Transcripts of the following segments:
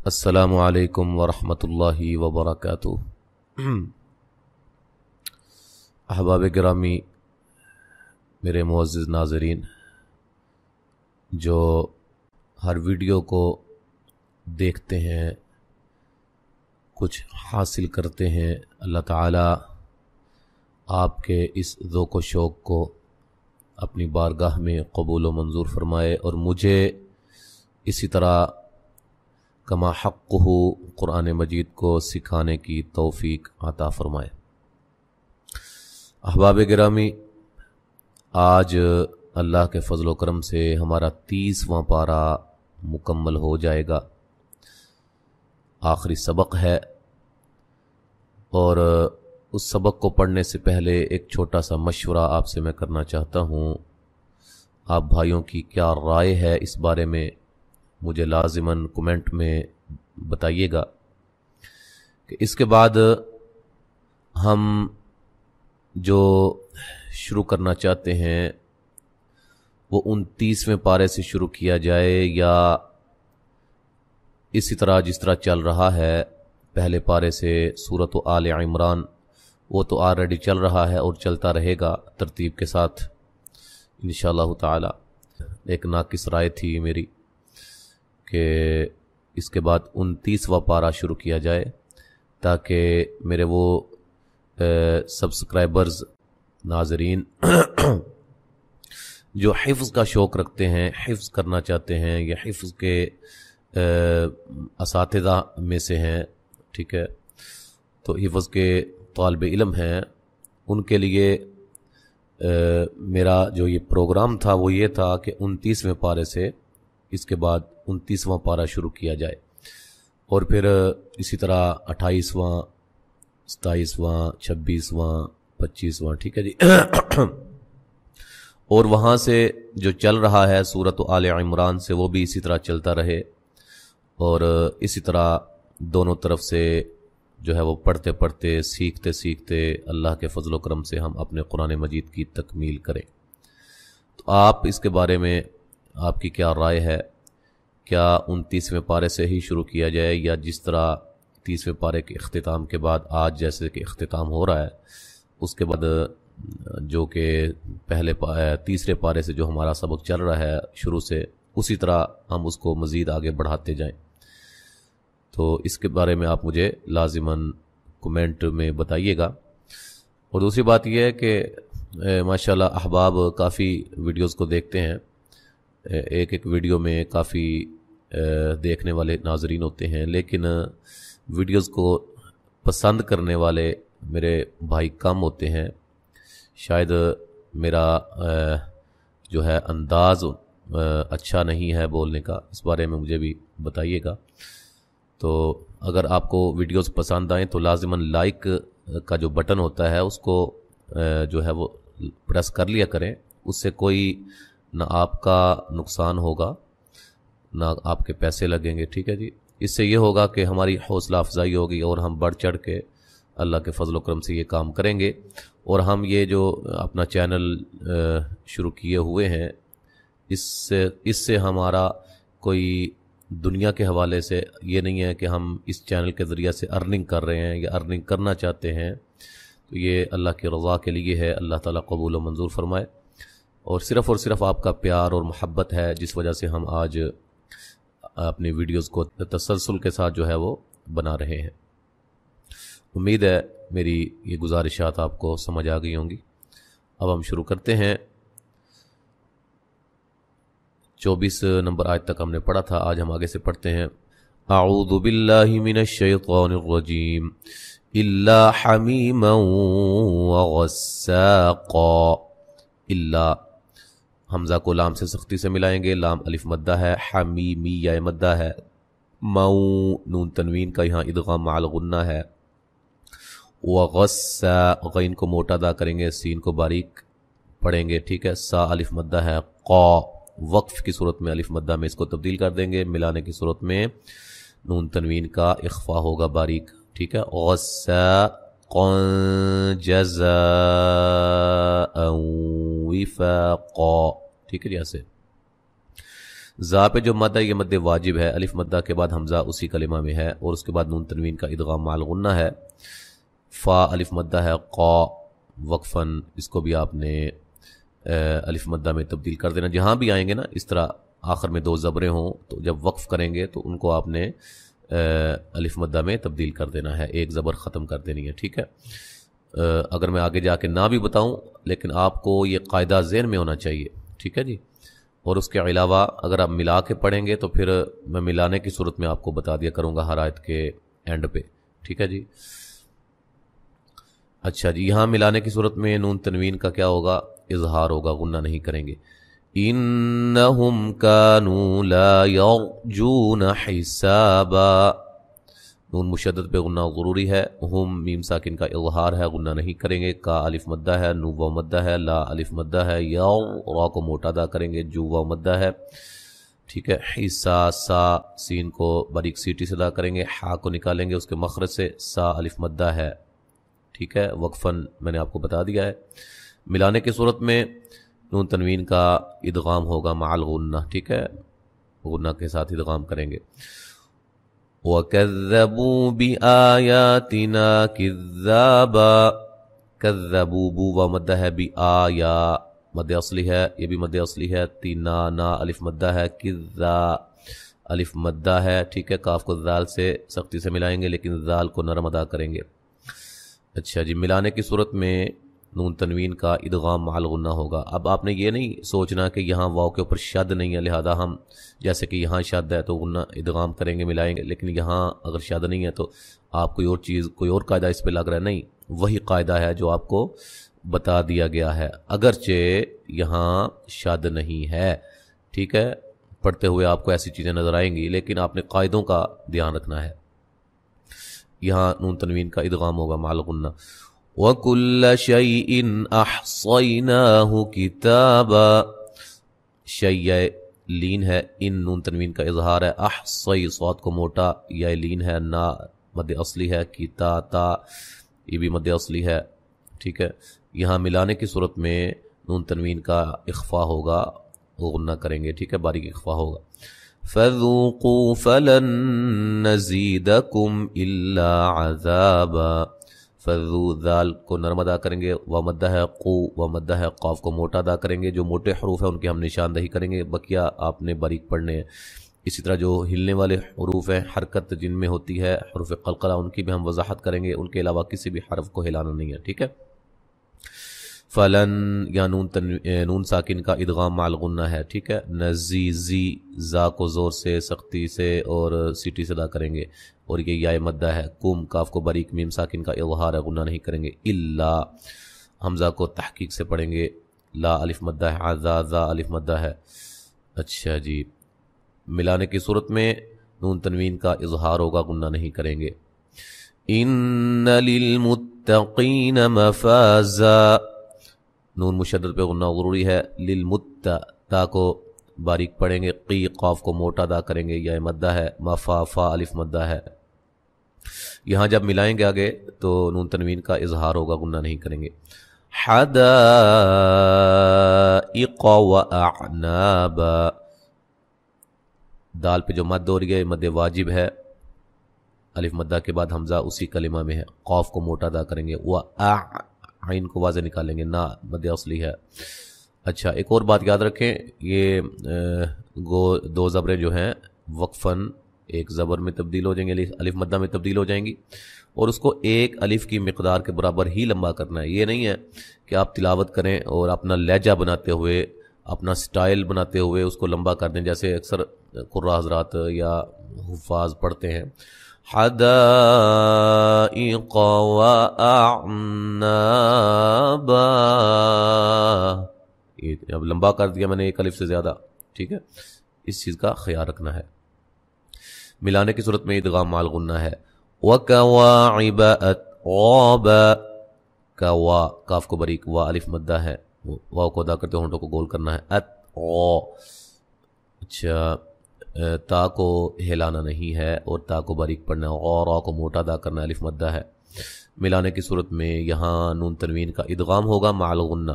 السلام علیکم ورحمۃ اللہ وبرکاتہ۔ احباب گرامی، میرے معزز ناظرین جو ہر ویڈیو کو دیکھتے ہیں، کچھ حاصل کرتے ہیں، اللہ تعالی آپ کے اس ذوق و شوق کو اپنی بارگاہ میں قبول و منظور فرمائے، اور مجھے اسی طرح کما حقہ قرآن مجید کو سکھانے کی توفیق عطا فرمائے۔ احباب گرامی، آج اللہ کے فضل و کرم سے ہمارا 30واں پارہ مکمل ہو جائے گا، آخری سبق ہے، اور اس سبق کو پڑھنے سے پہلے ایک چھوٹا سا مشورہ آپ سے میں کرنا چاہتا ہوں۔ آپ بھائیوں کی کیا رائے ہے اس بارے میں مجھے لازماً کومنٹ میں بتائیے گا کہ اس کے بعد ہم جو شروع کرنا چاہتے ہیں وہ 29ویں پارے سے شروع کیا جائے، یا اسی طرح جس طرح چل رہا ہے پہلے پارے سے سورت آل عمران، وہ تو آلریڈی چل رہا ہے اور چلتا رہے گا ترتیب کے ساتھ انشاءاللہ تعالی۔ ایک ناقص رائے تھی میری کہ اس کے بعد 29واں پارہ شروع کیا جائے، تاکہ میرے وہ سبسکرائبرز ناظرین جو حفظ کا شوق رکھتے ہیں، حفظ کرنا چاہتے ہیں، یا حفظ کے اساتذہ میں سے ہیں، ٹھیک ہے، تو حفظ کے طالب علم ہیں، ان کے لیے میرا جو یہ پروگرام تھا وہ یہ تھا کہ 29ویں پارے سے اس کے بعد 29واں پارہ شروع کیا جائے، اور پھر اسی طرح 28واں، 27واں، 26واں، 25واں، ٹھیک ہے جی، اور وہاں سے جو چل رہا ہے سورت آل عمران سے وہ بھی اسی طرح چلتا رہے، اور اسی طرح دونوں طرف سے جو ہے وہ پڑھتے پڑھتے سیکھتے سیکھتے اللہ کے فضل و کرم سے ہم اپنے قرآن مجید کی تکمیل کریں۔ تو آپ اس کے بارے میں آپ کی کیا رائے ہے؟ کیا 29ویں پارے سے ہی شروع کیا جائے، یا جس طرح 30ویں پارے کے اختتام کے بعد آج جیسے کہ اختتام ہو رہا ہے اس کے بعد جو کہ تیسرے پارے سے جو ہمارا سبق چل رہا ہے شروع سے، اسی طرح ہم اس کو مزید آگے بڑھاتے جائیں؟ تو اس کے بارے میں آپ مجھے لازماً کومنٹ میں بتائیے گا۔ اور دوسری بات یہ ہے کہ ماشاءاللہ احباب کافی ویڈیوز کو دیکھتے ہیں، ایک ایک ویڈیو میں کافی دیکھنے والے ناظرین ہوتے ہیں، لیکن ویڈیوز کو پسند کرنے والے میرے بھائی کم ہوتے ہیں۔ شاید میرا جو ہے انداز اچھا نہیں ہے بولنے کا، اس بارے میں مجھے بھی بتائیے گا۔ تو اگر آپ کو ویڈیوز پسند آئیں تو لازماً لائک کا جو بٹن ہوتا ہے اس کو جو ہے وہ پریس کر لیا کریں، اس سے کوئی نہ آپ کا نقصان ہوگا نہ آپ کے پیسے لگیں گے، ٹھیک ہے جی۔ اس سے یہ ہوگا کہ ہماری حوصلہ افزائی ہوگی اور ہم بڑھ چڑھ کے اللہ کے فضل و کرم سے یہ کام کریں گے، اور ہم یہ جو اپنا چینل شروع کیے ہوئے ہیں اس سے ہمارا کوئی دنیا کے حوالے سے یہ نہیں ہے کہ ہم اس چینل کے ذریعے سے ارننگ کر رہے ہیں یا ارننگ کرنا چاہتے ہیں، تو یہ اللہ کی رضا کے لیے ہے، اللہ تعالیٰ قبول و منظور فرمائے، اور صرف آپ کا پیار اور محبت ہے جس وجہ سے ہم آج اپنی ویڈیوز کو تسلسل کے ساتھ جو ہے وہ بنا رہے ہیں۔ امید ہے میری یہ گزارشات آپ کو سمجھ آ گئی ہوں گی۔ اب ہم شروع کرتے ہیں۔ 24 نمبر آیت تک ہم نے پڑھا تھا، آج ہم آگے سے پڑھتے ہیں۔ اعوذ باللہ من الشیطان الرجیم الا حمیما وغساقا۔ الا حمزہ کو لام سے سختی سے ملائیں گے، لام الف مدہ ہے، حمیمی یا مدہ ہے، مو نون تنوین کا یہاں ادغام مع الغنہ ہے، وغسا غین کو موٹا ادا کریں گے، سین کو باریک پڑھیں گے، ٹھیک ہے، سا الف مدہ ہے، قا وقف کی صورت میں الف مدہ میں اس کو تبدیل کر دیں گے، ملانے کی صورت میں نون تنوین کا اخفا ہوگا باریک، ٹھیک ہے، غسا جزاء وفاقا، ٹھیک ہے جی ایسے۔ زا پہ جو مد ہے یہ مد واجب ہے، الف مدہ کے بعد حمزہ اسی کلمہ میں ہے، اور اس کے بعد نون تنوین کا ادغام مع الغنہ ہے۔ فا الف مدہ ہے، قا وقفاً اس کو بھی آپ نے الف مدہ میں تبدیل کر دینا، جہاں بھی آئیں گے نا اس طرح آخر میں دو زبریں ہوں تو جب وقف کریں گے تو ان کو آپ نے الف مدہ میں تبدیل کر دینا ہے، ایک زبر ختم کر دینی ہے، ٹھیک ہے۔ اگر میں آگے جا کے نہ بھی بتاؤں لیکن آپ کو یہ قاعدہ ذہن میں ہونا چاہیے، ٹھیک ہے جی۔ اور اس کے علاوہ اگر آپ ملا کے پڑھیں گے تو پھر میں ملانے کی صورت میں آپ کو بتا دیا کروں گا ہر آیت کے اینڈ پہ، ٹھیک ہے جی۔ اچھا جی، یہاں ملانے کی صورت میں نون تنوین کا کیا ہوگا؟ اظہار ہوگا، غنہ نہیں کریں گے۔ انہم کانوا لا یرجون حسابا، نون مشدد پہ غنہ ضروری ہے۔ ہم میم ساکن کا اظہار ہے، غنہ نہیں کریں گے۔ کا الف مدہ ہے، نو واو مدہ ہے، لا الف مدہ ہے، یا را کو موٹا ادا کریں گے، جو واو مدہ ہے، ٹھیک ہے۔ حسا سا سین کو باریک سیٹی سے ادا کریں گے، ہا کو نکالیں گے اس کے مخرج سے، سا الف مدہ ہے، ٹھیک ہے۔ وقفاً میں نے آپ کو بتا دیا ہے۔ ملانے کی صورت میں نون تنوین کا ادغام ہوگا مع الغنہ، ٹھیک ہے، غنہ کے ساتھ ادغام کریں گے۔ وَكَذَّبُوا بِآيَاتِنَا كِذَّابًا، كَذَّبُوا بو و مدہ ہے، بِآیا مد اصلی ہے، یہ بھی مد اصلی ہے، تینا نا الف مدہ ہے، کذا الف مدہ ہے، ٹھیک ہے۔ کاف کو ذال سے سختی سے ملائیں گے لیکن ذال کو نرم ادا کریں گے۔ اچھا جی، ملانے کی صورت میں نون تنوین کا ادغام مع الغنہ ہوگا۔ اب آپ نے یہ نہیں سوچنا کہ یہاں واو کے اوپر شد نہیں ہے لہذا ہم جیسے کہ یہاں شد ہے تو غنہ ادغام کریں گے، ملائیں گے، لیکن یہاں اگر شد نہیں ہے تو آپ کوئی اور چیز، کوئی اور قاعدہ اس پہ لگ رہا ہے، نہیں، وہی قاعدہ ہے جو آپ کو بتا دیا گیا ہے، اگرچہ یہاں شد نہیں ہے، ٹھیک ہے۔ پڑھتے ہوئے آپ کو ایسی چیزیں نظر آئیں گی لیکن آپ نے قاعدوں کا دھیان رکھنا ہے۔ یہاں نون تنوین کا ادغام ہوگا مع الغنہ۔ وَكُلَّ شَيْءٍ أَحْصَيْنَاهُ كِتَابًا، شیء لین ہے، ان نون تنوین کا اظہار ہے، احصی صاد کو موٹا، یا لین ہے، نا مد اصلی ہے، کتا تا یہ بھی مد اصلی ہے، ٹھیک ہے۔ یہاں ملانے کی صورت میں نون تنوین کا اخفا ہوگا، غنہ کریں گے، ٹھیک ہے، باریک اخفا ہوگا۔ فَذُوقُوا فَلَن نَّزِيدَكُمْ إِلَّا عَذَابًا، فذو ذال کو نرم ادا کریں گے، و مدہ ہے، قو و مدہ ہے، قاف کو موٹا ادا کریں گے، جو موٹے حروف ہیں ان کی ہم نشاندہی کریں گے، بقیہ آپ نے باریک پڑھنے ہیں۔ اسی طرح جو ہلنے والے حروف ہیں، حرکت جن میں ہوتی ہے، حروف قلقلہ، ان کی بھی ہم وضاحت کریں گے، ان کے علاوہ کسی بھی حرف کو ہلانا نہیں ہے، ٹھیک ہے۔ فلن یا نون ساکن کا ادغام مع الغنہ ہے، ٹھیک ہے۔ نزیزی زا کو زور سے، سختی سے اور سیٹی سے ادا کریں گے، اور یہ یا مدہ ہے۔ کم کاف کو باریک میم ساکن کا اظہار ہے، غنہ نہیں کریں گے۔ الا حمزہ کو تحقیق سے پڑھیں گے، لا الف مدہ ہے، عزا زا الف مدہ ہے۔ اچھا جی، ملانے کی صورت میں نون تنوین کا اظہار ہوگا، غنہ نہیں کریں گے۔ ان للمتقین مفازا، نون مشدد پہ غنہ ضروری ہے، تا کو باریک پڑھیں گے، قی قاف کو موٹا ادا کریں گے، یا مدہ ہے، مفا فا الف مدہ ہے۔ یہاں جب ملائیں گے آگے تو نون تنوین کا اظہار ہوگا، غنہ نہیں کریں گے۔ حدائق واعنابا، دال پہ جو مد ہو رہی ہے مد واجب ہے، الف مدہ کے بعد حمزہ اسی کلمہ میں ہے، قاف کو موٹا ادا کریں گے، عین کو واضح نکالیں گے، نا مد اصلی ہے۔ اچھا، ایک اور بات یاد رکھیں، یہ دو زبریں جو ہیں وقفاً ایک زبر میں تبدیل ہو جائیں گے، الف مدہ میں تبدیل ہو جائیں گی، اور اس کو ایک الف کی مقدار کے برابر ہی لمبا کرنا ہے۔ یہ نہیں ہے کہ آپ تلاوت کریں اور اپنا لہجہ بناتے ہوئے، اپنا سٹائل بناتے ہوئے اس کو لمبا کر دیں، جیسے اکثر قراء حضرات یا حفاظ پڑھتے ہیں، حدائق واعنابا، یہ اب لمبا کر دیا میں نے ایک الف سے زیادہ، ٹھیک ہے، اس چیز کا خیال رکھنا ہے۔ ملانے کی صورت میں ادغام مع الغنہ ہے۔ وَكَوَاعِبَ أَتْرَابًا، کوا کاف کو باریک، وا الف مدہ ہے، واو کو ادا کرتے ہونٹوں کو گول کرنا ہے، اچھا، تا کو ہلانا نہیں ہے اور تا کو باریک پڑھنا ہے، اور را کو موٹا ادا کرنا ہے، الف مدہ ہے۔ ملانے کی صورت میں یہاں نون تنوین کا ادغام ہوگا مع الغنہ۔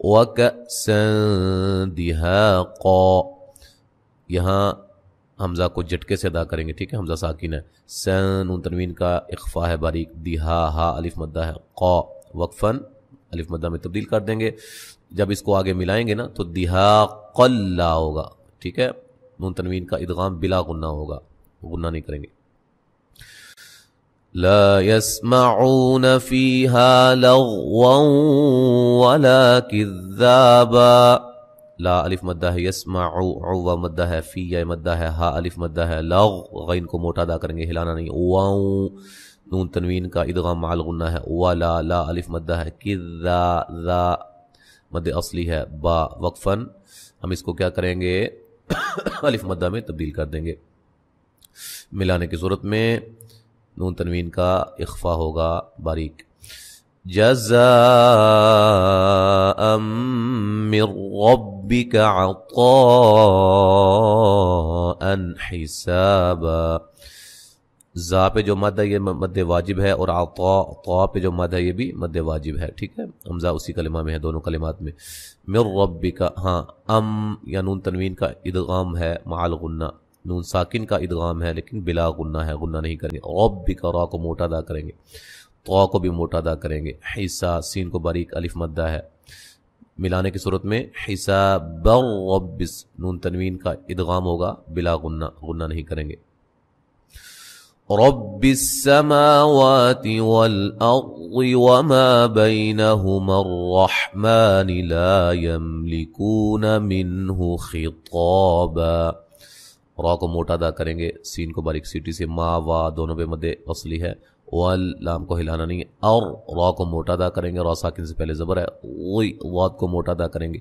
وَكَأْسًا دِهَاقًا، یہاں حمزہ کو جھٹکے سے ادا کریں گے، ٹھیک ہے، حمزہ ساکن ہے. سین نون تنوین کا اخفا ہے باریک. دیہا ہا الف مدہ ہے. قا وقفن الف مدہ میں تبدیل کر دیں گے. جب اس کو آگے ملائیں گے نا تو دیہا قلا ہوگا، ٹھیک ہے. نون تنوین کا ادغام بلا غنہ ہوگا، غنہ نہیں کریں گے. لا يسمعون فيها لغوا ولا كذابا. لا الف مدہ ہے. یسمع عو مدہ ہے. فی یا مدہ ہے. ہا الف مدہ ہے. لغ غین کو موٹا ادا کریں گے، ہلانا نہیں. واو نون تنوین کا ادغام مع الغنہ ہے. ولا لا الف مدہ ہے. کذا ذا مد اصلی ہے. با وقفن ہم اس کو کیا کریں گے الف مدہ میں تبدیل کر دیں گے. ملانے کی صورت میں نون تنوین کا اخفا ہوگا باریک. جزاء من ربك عطاء حسابا. زا پہ جو مد ہے یہ مد واجب ہے، اور عطاء طا پہ جو مد ہے یہ بھی مد واجب ہے، ٹھیک ہے. حمزہ اسی کلمہ میں ہے، دونوں کلمات میں. من ربک، ہاں یا نون تنوین کا ادغام ہے مع الغنہ. نون ساکن کا ادغام ہے لیکن بلا غنہ ہے، غنہ نہیں کریں گے. ربک را کو موٹا ادا کریں گے، طا کو بھی موٹا ادا کریں گے. حسا سین کو باریک الف مدہ ہے. ملانے کی صورت میں حساب ربس نون تنوین کا ادغام ہوگا بلا غنہ، غنہ نہیں کریں گے. رب السماوات والأرض وما بينهما الرحمن لا يملكون منه خطابا. را کو موٹا ادا کریں گے، سین کو باریک سیٹی سے. ما وا دونوں پہ مد اصلی ہے. واللام کو ہلانا نہیں. اور را کو موٹا ادا کریں گے، را ساکن سے پہلے زبر ہے. واد کو موٹا ادا کریں گے.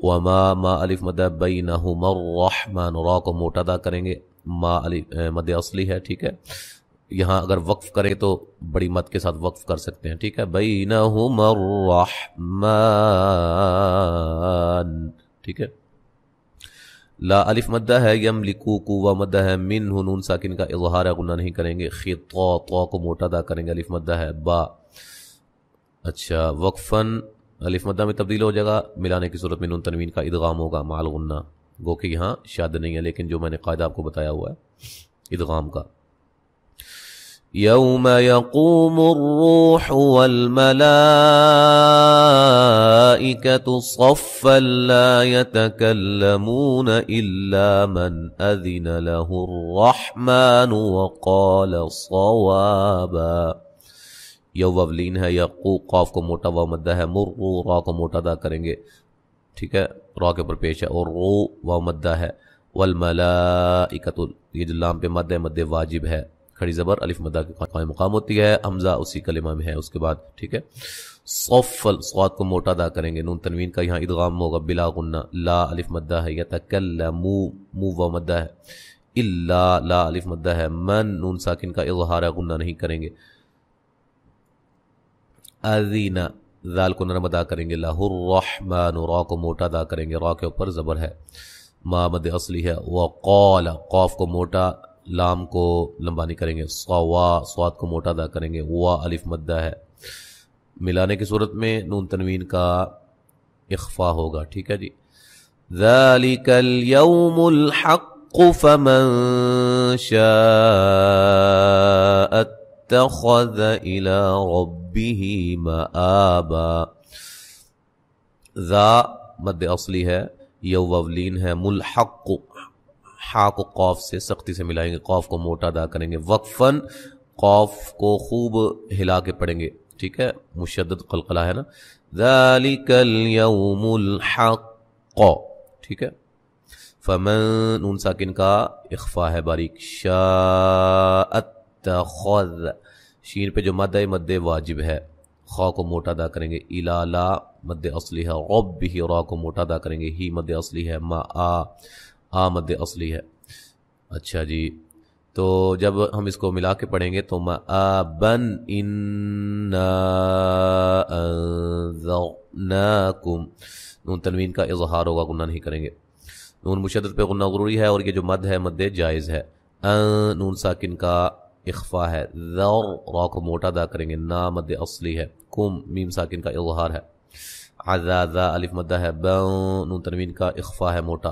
وما ما الف مد بینہما الرحمن را کو موٹا ادا کریں گے. ما مد اصلی ہے، ٹھیک ہے. یہاں اگر وقف کریں تو بڑی مد کے ساتھ وقف کر سکتے ہیں، ٹھیک ہے. بینہما الرحمن، ٹھیک ہے. لا الف مدہ ہے. یملکو کو مدہ ہے. منہ نون ساکن کا اظہار ہے، غنہ نہیں کریں گے. خطا طا کو موٹا ادا کریں گے، الف مدہ ہے. با اچھا وقفن الف مدہ میں تبدیل ہو جائے گا. ملانے کی صورت میں نون تنوین کا ادغام ہوگا مع الغنہ. گو کہ یہاں شاد نہیں ہے، لیکن جو میں نے قاعدہ آپ کو بتایا ہوا ہے ادغام کا. یوم یقوم الروح والملائکۃ صفا لا یتکلمون الا من اذن له الرحمن وقال صوابا. یو وولین ہے. یقو قاف کو موٹا وا مدہ ہے. مرو را کو موٹا ادا کریں گے، ٹھیک ہے. را کے اوپر پیش ہے. اور رو وا مدہ ہے. والملائکۃ یہ جو لام پہ مد ہے مد واجب ہے. کھڑی زبر الف مدہ کی قائم مقام ہوتی ہے. حمزہ اسی کلمہ میں ہے اس کے بعد، ٹھیک ہے. صفل صاد کو موٹا ادا کریں گے. نون تنوین کا یہاں ادغام ہوگا بلا غنہ. لا الف مدہ ہے. یتکلمو مو وا مدہ ہے. الا لا الف مدہ ہے. من نون ساکن کا اظہار ہے، غنہ نہیں کریں گے. اذین ذال کو نرم ادا کریں گے. لہ الرحمن را کو موٹا ادا کریں گے، را کے اوپر زبر ہے. ما مد اصلی ہے. وقال قاف کو موٹا، لام کو لمبا نہیں کریں گے. صوا صاد کو موٹا ادا کریں گے. وا الف مدہ ہے. ملانے کی صورت میں نون تنوین کا اخفا ہوگا، ٹھیک ہے جی. ذالک اليوم الحق فمن شاء اتخذ الى ربه مآبا. ذا مد اصلی ہے. یو وولین ہے. ملحق حا کو قاف سے سختی سے ملائیں گے، قاف کو موٹا ادا کریں گے. وقفن قاف کو خوب ہلا کے پڑھیں گے، ٹھیک ہے. مشدد قلقلہ ہے نا. ذالک اليوم الحق، ٹھیک ہے. فمن نون ساکن کا اخفا ہے باریک. شاء اتخذ شین پہ جو مد ہے مد واجب ہے. خا کو موٹا ادا کریں گے. الا لا مد اصلی ہے. رب بھی را کو موٹا ادا کریں گے. ہی مد اصلی ہے. ما آ مد اصلی ہے. اچھا جی، تو جب ہم اس کو ملا کے پڑھیں گے تو مآبن انا انذرناکم نون تنوین کا اظہار ہوگا، غنہ نہیں کریں گے. نون مشدد پہ غنہ ضروری ہے، اور یہ جو مد ہے مد جائز ہے. نون ساکن کا اخفا ہے. ذر را کو موٹا ادا کریں گے. نا مد اصلی ہے. کم میم ساکن کا اظہار ہے. عذا الف مدہ ہے. نون تنوین کا اخفا ہے موٹا.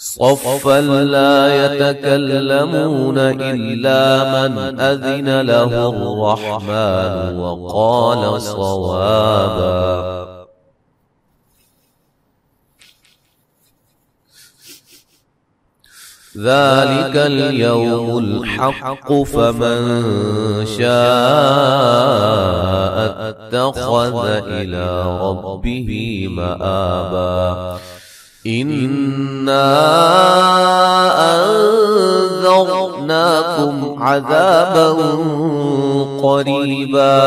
صفا لا يتكلمون إلا من أذن له الرحمن وقال صوابا. ذلك اليوم الحق فمن شاء اتخذ إلى ربه مآبا. إنا أنذرناكم عذابا قريبا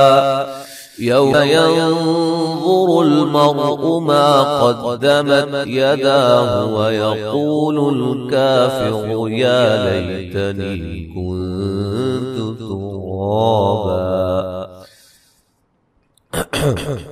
يوم ينظر المرء ما قدمت يداه ويقول الكافر يا ليتني كنت ترابا.